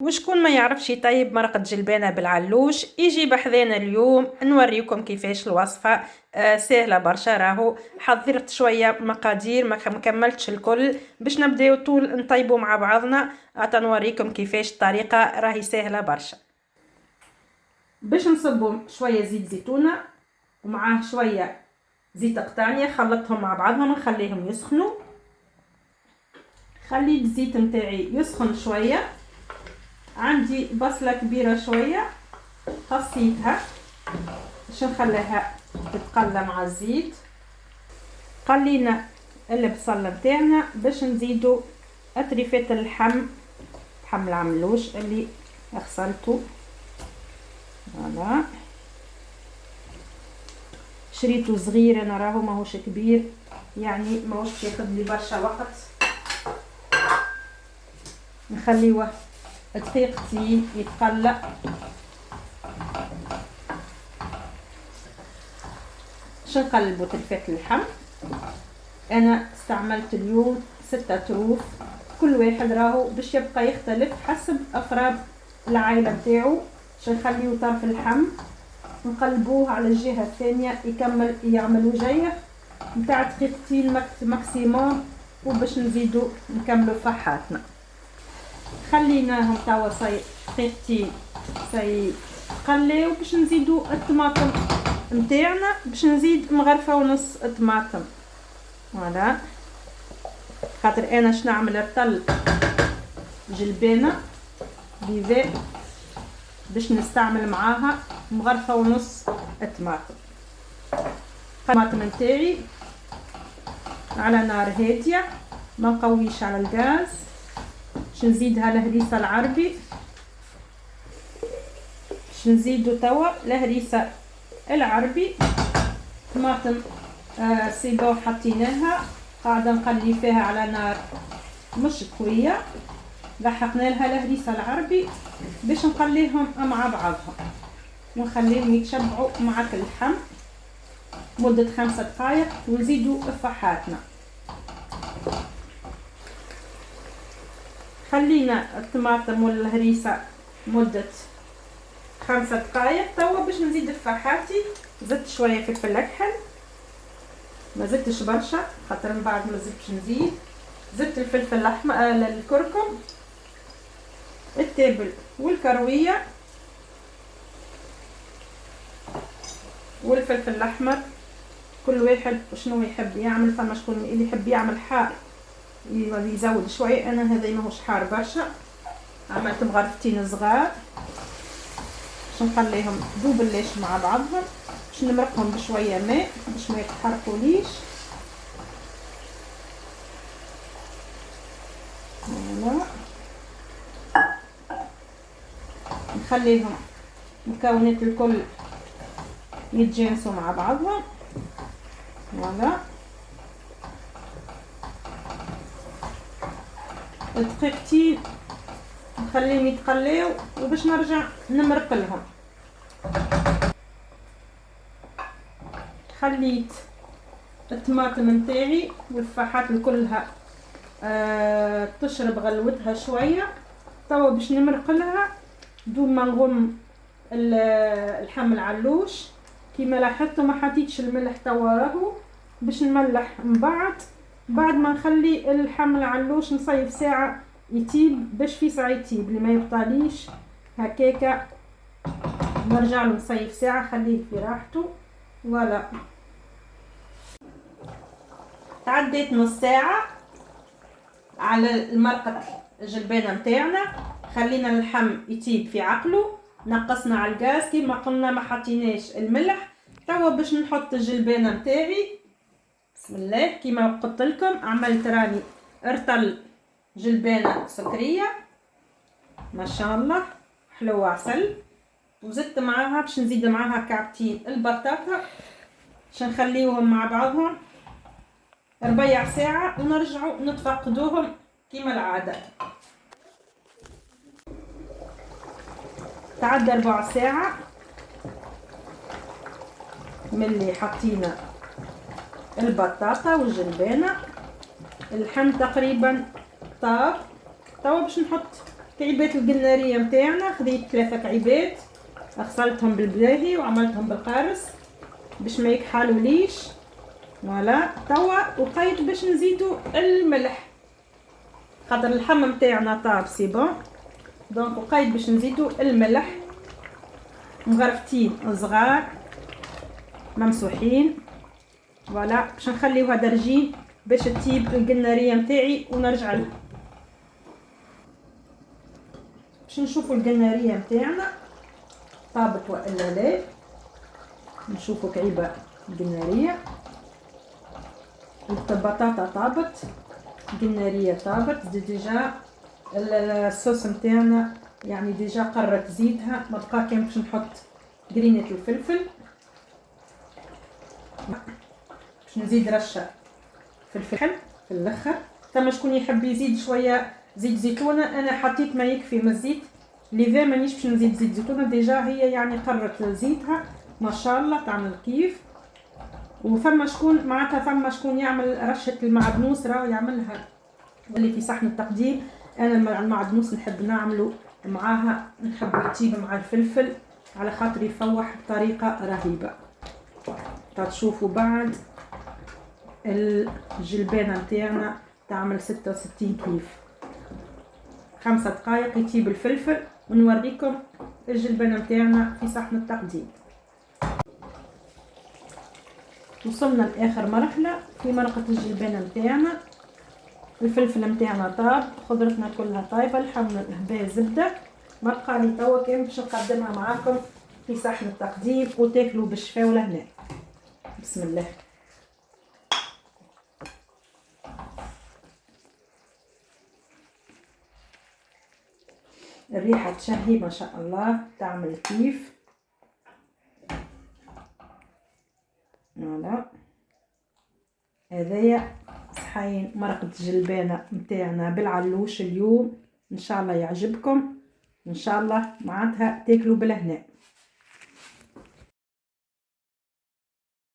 وشكون ما يعرفش يطيب مرقة جلبانة بالعلوش يجي بحذانا اليوم نوريكم كيفاش الوصفة. سهلة برشا، راهو حضرت شوية مقادير ما كملتش الكل باش نبداو طول نطيبوا مع بعضنا. نوريكم كيفاش الطريقة راهي سهلة برشا. باش نصبوا شوية زيت زيتونة ومعاه شوية زيت قطانية، خلطهم مع بعضهم نخليهم يسخنوا. خليت الزيت متاعي يسخن شوية. عندي بصلة كبيرة شوية قصيتها باش نخليها تتقلى مع الزيت. قلينا البصلة نتاعنا باش نزيدو اطريفات اللحم العملوش اللي غسلته. فوالا شريته صغير انا، راهو ماهوش كبير يعني ماهوش ياخذ لي برشا وقت. نخليوه دقيقتين يتقلى. باش نقلبو تلفات اللحم. انا استعملت اليوم 6 طروف، كل واحد راهو باش يبقى يختلف حسب افراد العائله نتاعو. باش نخليو طرف اللحم نقلبوه على الجهه الثانيه يكمل يعمل وجيه نتاع دقيقتين ماكسيموم، وباش نزيدو نكملو فحاتنا. خليناهم توا دقيقتين قليو باش نزيدو الطماطم نتاعنا. باش نزيد مغرفه ونص طماطم. فوالا خاطر انا نعمل رطل جلبانه بيفي باش نستعمل معاها مغرفه ونص طماطم. الطماطم نتاعي على نار هاديه، ما نقويش على الغاز. باش نزيدها الهريسه العربي. باش نزيدو توا الهريسه العربي. طماطم سيبو حطيناها، قاعده نقلي فيها على نار مش قويه. لحقنا لها الهريسه العربي باش نقليهم مع بعضهم ونخليهم يتشبعوا مع اللحم مده 5 دقائق ونزيدوا فحاتنا. خلينا الطماطم والهريسه مده 5 دقائق. توا باش نزيد فحاتي. زدت شويه فلفل اكحل، ما زدتش برشا خاطر من بعد ما زدتش نزيد. زدت الفلفل الاحمر الكركم التابل والكرويه والفلفل الاحمر. كل واحد شنو يحب يعمل، فما شكون اللي يحب يعمل حار يزود شويه. انا هذا ماهوش حار برشا، عملت مغرفتين صغار باش نخليهم دوبلاش مع بعضهم. باش نمرقهم بشويه ماء باش ما يتحرقوليش. فوالا نخليهم المكونات الكل يتجانسوا مع بعضهم. فوالا دقيقتين نخليهم يتقليو وباش نرجع نمرق لهم. خليت الطماطم نتاعي والفحات كلها تشرب غلوتها شويه. توا باش نمرق لها دون ما نغم اللحم العلوش. كيما لاحظتوا ما حطيتش الملح توا، راهو باش نملح من بعد ما نخلي اللحم العلوش نصيف ساعه يطيب باش في ساعه يطيب اللي ما يبطاليش هكاكا. نرجع له نصيف ساعه خليه في راحته. ولا تعديت نص ساعه على المرقه الجلبانه نتاعنا. خلينا اللحم يطيب في عقله. نقصنا على الغاز كيما قلنا، ما حطيناش الملح. توا باش نحط الجلبانه نتاعي. بسم الله. كيما قلت لكم عملت راني ارتل جلبانه سكريه ما شاء الله حلو عسل. وزدت معاها باش نزيد معاها كعبتين البطاطا باش نخليوهم مع بعضهم ربيع ساعه ونرجعوا نتفقدوهم كيما العاده. تعدى ربع ساعه ملي حطينا البطاطا والجلبانه. اللحم تقريبا طاب. توا باش نحط كعيبات القناريه متاعنا، خذيت 3 كعيبات غسلتهم بالبلاهي وعملتهم بالقارص باش ما يكحالوليش. فوالا توا وقيت باش نزيدو الملح خاطر اللحم متاعنا طاب سي بون. دونك وقيت باش نزيدو الملح مغرفتين صغار ممسوحين. فوالا باش نخليوها درجين باش تطيب القناريه متاعي ونرجع لها باش نشوفوا القناريه متاعنا طابت والا لا. نشوفوا كعيبه القناريه، البطاطا طابت، القناريه طابت ديجا. الصوص متاعنا يعني ديجا قررت زيدها، ما بقى كان باش نحط قرينه الفلفل. باش نزيد رشه فلفل في الاخر. ثم شكون يحب يزيد شويه زيت زيتونه، انا حطيت ما يكفي من الزيت لذا مانيش باش نزيد زيت زيتونه، ديجا هي يعني قررت زيتها ما شاء الله تعمل كيف. وفما شكون معناتها فما شكون يعمل رشه المعدنوس راه يعملها اللي في صحن التقديم. انا المعدنوس نحب نعمله معاها، نحب يطيب مع الفلفل على خاطر يفوح بطريقه رهيبه. تشوفوا بعد الجلبانه نتاعنا تعمل 66 كيف. 5 دقائق يطيب الفلفل ونوريكم الجلبانه نتاعنا في صحن التقديم. وصلنا لاخر مرحله في مرقه الجلبانه نتاعنا. الفلفل نتاعنا طاب، خضرتنا كلها طايبه، لحم هباء زبده. ما بقى لي توا كان باش نقدمها معاكم في صحن التقديم وتاكلوا بالشفاء والهنا. بسم الله. الريحه تشهي ما شاء الله تعمل كيف. فوالا هذايا صحين مرقة جلبانة متاعنا بالعلوش اليوم، ان شاء الله يعجبكم، ان شاء الله معناتها تاكلوا بالهنا.